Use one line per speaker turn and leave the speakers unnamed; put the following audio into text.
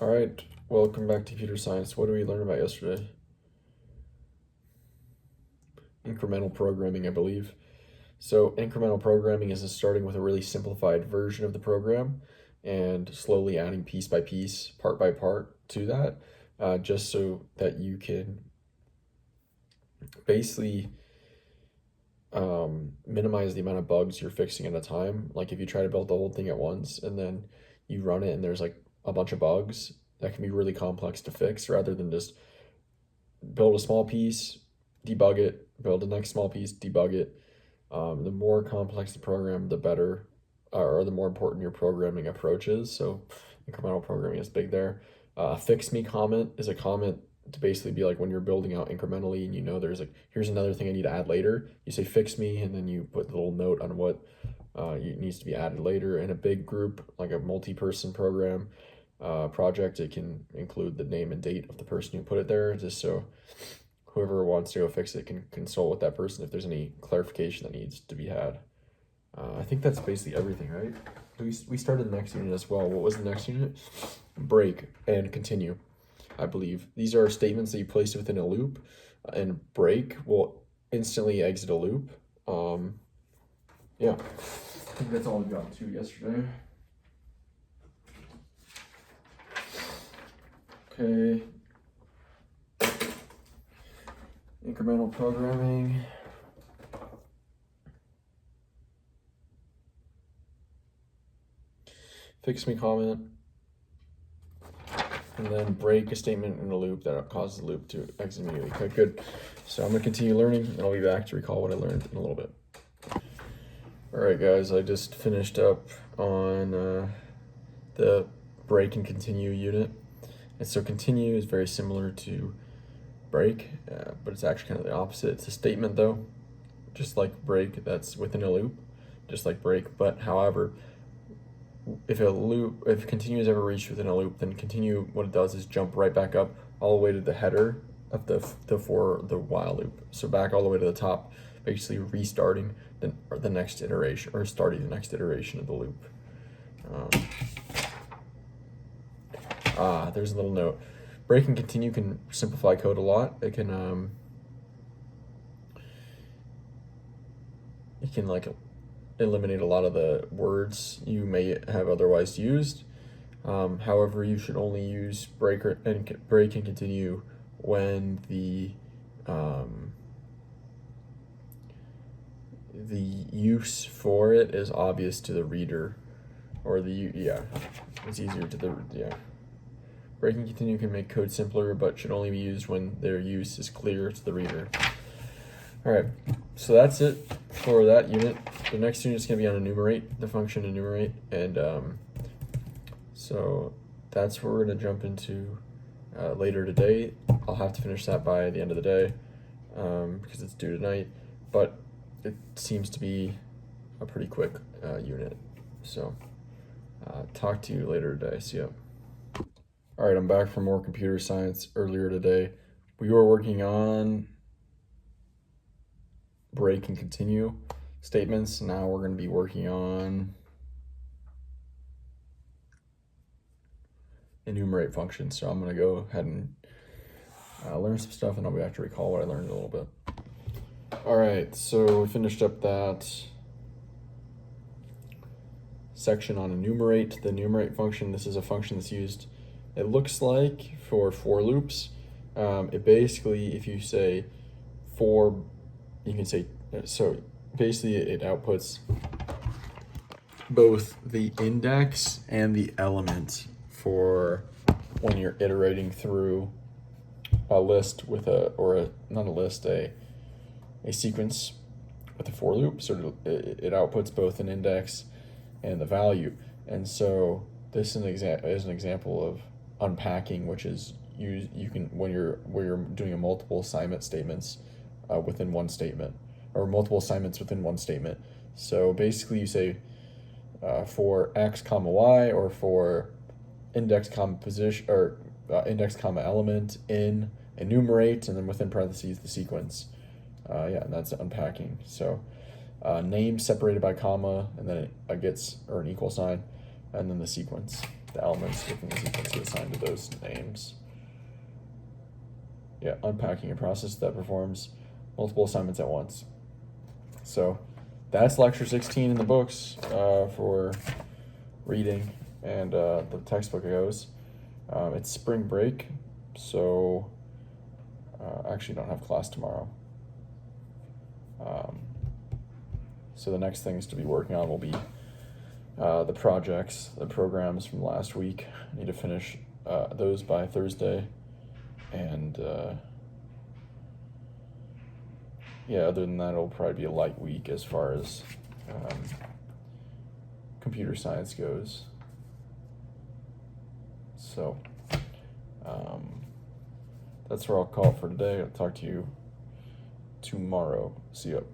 All right, welcome back to computer science. What did we learn about yesterday? Incremental programming, I believe. So incremental programming is starting with a really simplified version of the program and slowly adding piece by piece, part by part to that, just so that you can basically minimize the amount of bugs you're fixing at a time. Like if you try to build the whole thing at once and then you run it and there's like a bunch of bugs, that can be really complex to fix rather than just build a small piece, debug it, build the next small piece, debug it. The more complex the program, the better, or the more important your programming approach is. So incremental programming is big there. Fix me comment is a comment to basically be like when you're building out incrementally and you know there's like, here's another thing I need to add later. You say fix me and then you put the little note on what needs to be added later. In a big group, like a multi-person program project, it can include the name and date of the person who put it there, just so whoever wants to go fix it can consult with that person if there's any clarification that needs to be had. I think that's basically everything, right? We started the next unit as well. What was the next unit? Break and continue, I believe. These are statements that you place within a loop, and break will instantly exit a loop. Yeah, I think that's all we got to yesterday. Okay. Incremental programming. Fix me comment. And then break a statement in a loop that causes the loop to exit immediately. Okay, good. So I'm gonna continue learning and I'll be back to recall what I learned in a little bit. All right, guys, I just finished up on the break and continue unit. And so continue is very similar to break, but it's actually kind of the opposite. It's a statement though, just like break, that's within a loop, just like break. But however, if continue is ever reached within a loop, then continue, what it does is jump right back up all the way to the header of the while loop. So back all the way to the top, basically restarting the next iteration, or starting the next iteration of the loop. There's a little note. Break and continue can simplify code a lot. It can like eliminate a lot of the words you may have otherwise used. However, you should only use break and continue when the use for it is obvious to the reader, or it's easier to the Break and continue can make code simpler, but should only be used when their use is clear to the reader. All right, so that's it for that unit. The next unit is going to be on enumerate, the function enumerate, and so that's what we're going to jump into later today. I'll have to finish that by the end of the day because it's due tonight, but it seems to be a pretty quick unit. So talk to you later today. See ya. All right, I'm back for more computer science. Earlier today, we were working on break and continue statements. Now we're going to be working on enumerate functions. So I'm going to go ahead and learn some stuff, and I'll be back to recall what I learned a little bit. All right, so we finished up that section on enumerate. The enumerate function, this is a function that's used, it looks like, for loops. It basically, if you say for, you can say, so basically it outputs both the index and the element for when you're iterating through a list with a sequence with a for loop. So it outputs both an index and the value. And so this is an example of unpacking, which is you can when you're doing a multiple assignment statements within one statement, or multiple assignments within one statement. So basically you say for x comma y, or for index comma position, or index comma element in enumerate, and then within parentheses the sequence. And that's unpacking. So name separated by comma, and then it gets, or an equal sign, and then the sequence. the elements within the sequence are assigned to those names. Yeah, unpacking a process that performs multiple assignments at once. So that's lecture 16 in the books for reading, and the textbook goes. It's spring break, so I actually don't have class tomorrow. So the next things to be working on will be the projects, the programs from last week. I need to finish those by Thursday. And yeah, other than that, it'll probably be a light week as far as computer science goes. So that's where I'll call it for today. I'll talk to you tomorrow. See you.